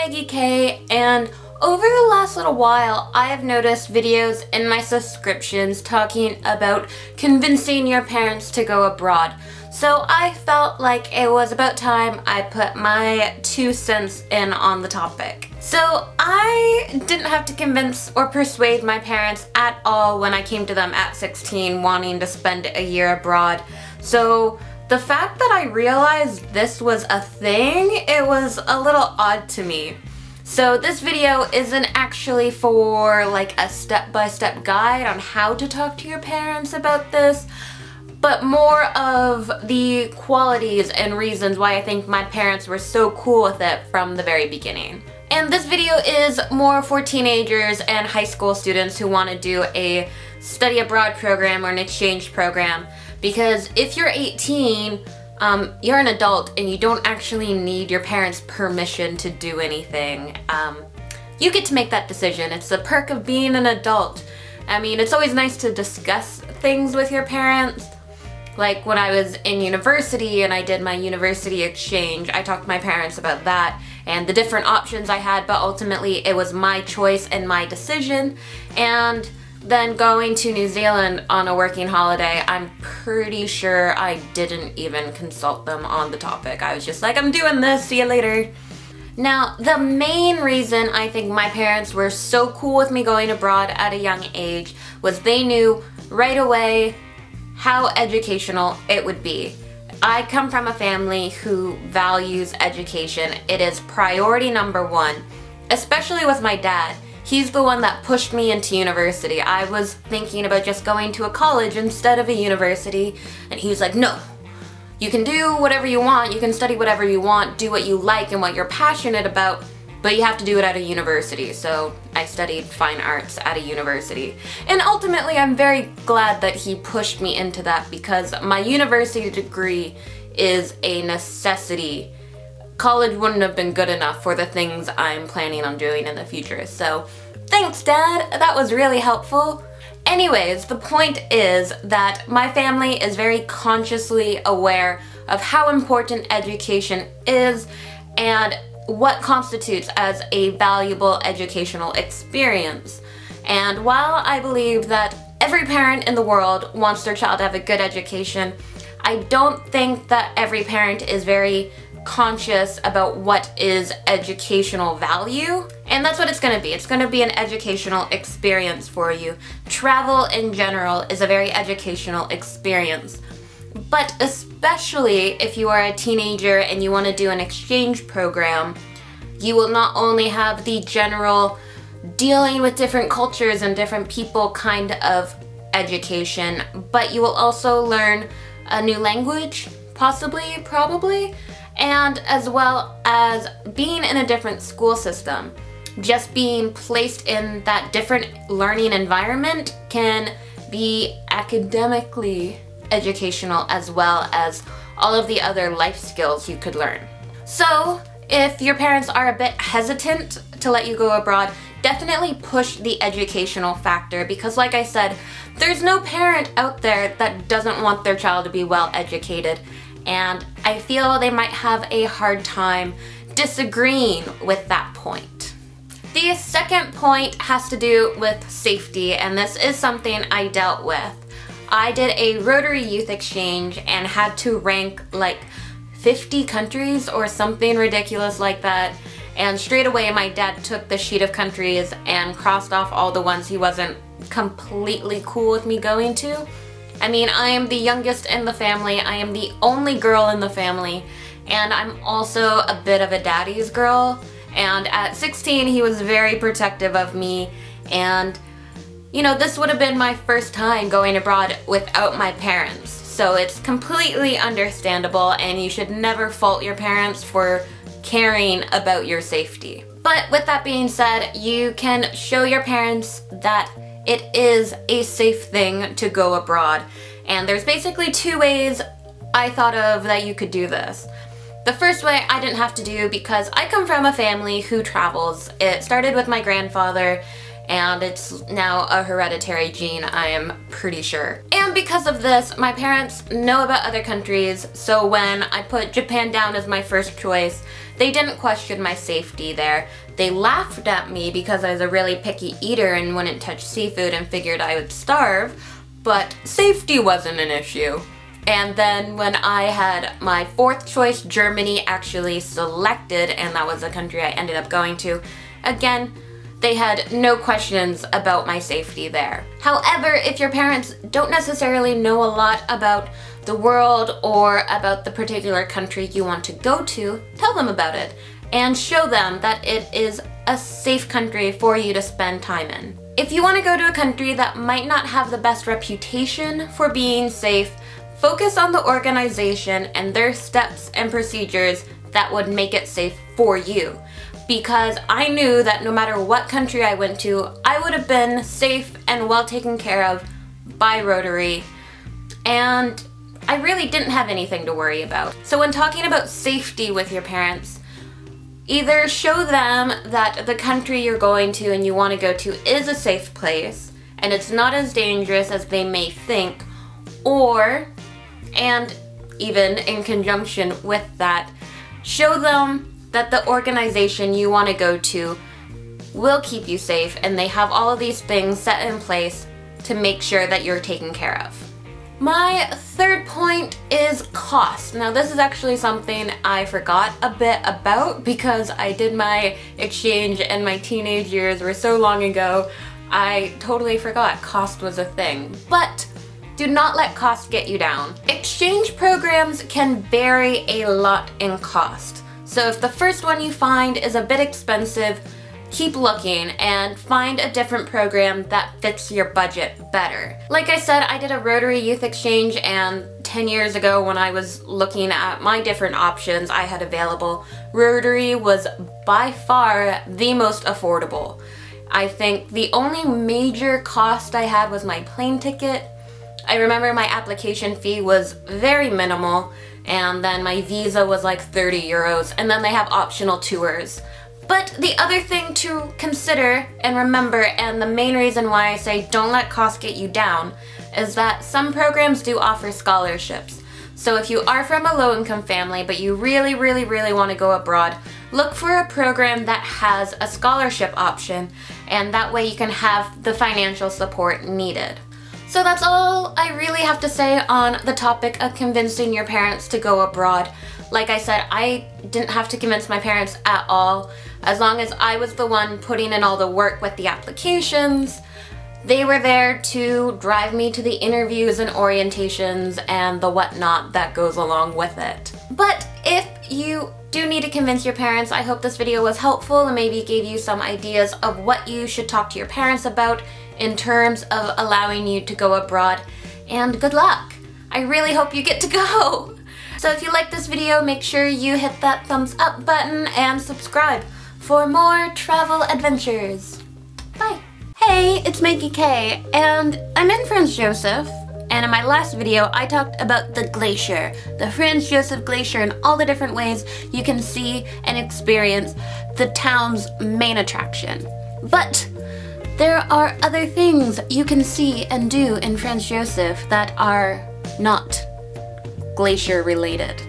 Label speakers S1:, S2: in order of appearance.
S1: Meggie K, and over the last little while, I have noticed videos in my subscriptions talking about convincing your parents to go abroad. So I felt like it was about time I put my 2 cents in on the topic. So I didn't have to convince or persuade my parents at all when I came to them at 16 wanting to spend a year abroad. So the fact that I realized this was a thing, it was a little odd to me. So this video isn't actually for like a step-by-step guide on how to talk to your parents about this, but more of the qualities and reasons why I think my parents were so cool with it from the very beginning. And this video is more for teenagers and high school students who want to do a study abroad program or an exchange program, because if you're 18, you're an adult and you don't actually need your parents' permission to do anything. You get to make that decision. It's the perk of being an adult. I mean, it's always nice to discuss things with your parents. Like when I was in university and I did my university exchange, I talked to my parents about that and the different options I had, but ultimately it was my choice and my decision. And then going to New Zealand on a working holiday, I'm pretty sure I didn't even consult them on the topic. I was just like, I'm doing this, see you later. Now, the main reason I think my parents were so cool with me going abroad at a young age was they knew right away how educational it would be. I come from a family who values education. It is priority number 1, especially with my dad. He's the one that pushed me into university. I was thinking about just going to a college instead of a university, and he was like, no, you can do whatever you want, you can study whatever you want, do what you like and what you're passionate about, but you have to do it at a university. So I studied fine arts at a university. And ultimately, I'm very glad that he pushed me into that, because my university degree is a necessity. College wouldn't have been good enough for the things I'm planning on doing in the future. So thanks, Dad, that was really helpful. Anyways, the point is that my family is very consciously aware of how important education is and what constitutes as a valuable educational experience. And while I believe that every parent in the world wants their child to have a good education, I don't think that every parent is very conscious about what is educational value. And that's what it's going to be. It's going to be an educational experience for you. Travel in general is a very educational experience. But especially if you are a teenager and you want to do an exchange program, you will not only have the general dealing with different cultures and different people kind of education, but you will also learn a new language, possibly, probably, and as well as being in a different school system. Just being placed in that different learning environment can be academically educational as well as all of the other life skills you could learn. So if your parents are a bit hesitant to let you go abroad, definitely push the educational factor, because like I said, there's no parent out there that doesn't want their child to be well educated, and I feel they might have a hard time disagreeing with that point. The second point has to do with safety, and this is something I dealt with. I did a Rotary youth exchange and had to rank like 50 countries or something ridiculous like that, and straight away my dad took the sheet of countries and crossed off all the ones he wasn't completely cool with me going to. I mean, I am the youngest in the family, I am the only girl in the family, and I'm also a bit of a daddy's girl, and at 16 he was very protective of me, and you know, this would have been my first time going abroad without my parents. So it's completely understandable, and you should never fault your parents for caring about your safety. But with that being said, you can show your parents that it is a safe thing to go abroad. And there's basically 2 ways I thought of that you could do this. The first way I didn't have to do because I come from a family who travels. It started with my grandfather, and it's now a hereditary gene, I am pretty sure. And because of this, my parents know about other countries, so when I put Japan down as my first choice, They didn't question my safety there. They laughed at me because I was a really picky eater and wouldn't touch seafood and figured I would starve, but safety wasn't an issue. And then when I had my fourth choice, Germany, actually selected, and that was the country I ended up going to, again, they had no questions about my safety there. However, if your parents don't necessarily know a lot about the world or about the particular country you want to go to, tell them about it and show them that it is a safe country for you to spend time in. If you want to go to a country that might not have the best reputation for being safe, focus on the organization and their steps and procedures that would make it safe for you. Because I knew that no matter what country I went to, I would have been safe and well taken care of by Rotary, and I really didn't have anything to worry about. So when talking about safety with your parents, either show them that the country you're going to and you want to go to is a safe place and it's not as dangerous as they may think, or, and even in conjunction with that, show them that the organization you want to go to will keep you safe and they have all of these things set in place to make sure that you're taken care of. My third point is cost. Now this is actually something I forgot a bit about because I did my exchange and my teenage years were so long ago, I totally forgot cost was a thing. But do not let cost get you down. Exchange programs can vary a lot in cost. So if the first one you find is a bit expensive, keep looking and find a different program that fits your budget better. Like I said, I did a Rotary Youth Exchange, and 10 years ago when I was looking at my different options I had available, Rotary was by far the most affordable. I think the only major cost I had was my plane ticket. I remember my application fee was very minimal, and then my visa was like 30 euros, and then they have optional tours. But the other thing to consider and remember, and the main reason why I say don't let cost get you down, is that some programs do offer scholarships. So if you are from a low-income family but you really want to go abroad, look for a program that has a scholarship option, and that way you can have the financial support needed. So that's all I really have to say on the topic of convincing your parents to go abroad. Like I said, I didn't have to convince my parents at all. As long as I was the one putting in all the work with the applications, they were there to drive me to the interviews and orientations and the whatnot that goes along with it. But if you do need to convince your parents, I hope this video was helpful and maybe gave you some ideas of what you should talk to your parents about in terms of allowing you to go abroad, and good luck! I really hope you get to go! So if you like this video, make sure you hit that thumbs up button and subscribe for more travel adventures. Bye! Hey, it's Meggie K, and I'm in Franz Josef, and in my last video I talked about the glacier, the Franz Josef Glacier, and all the different ways you can see and experience the town's main attraction. But there are other things you can see and do in Franz Josef that are not glacier related.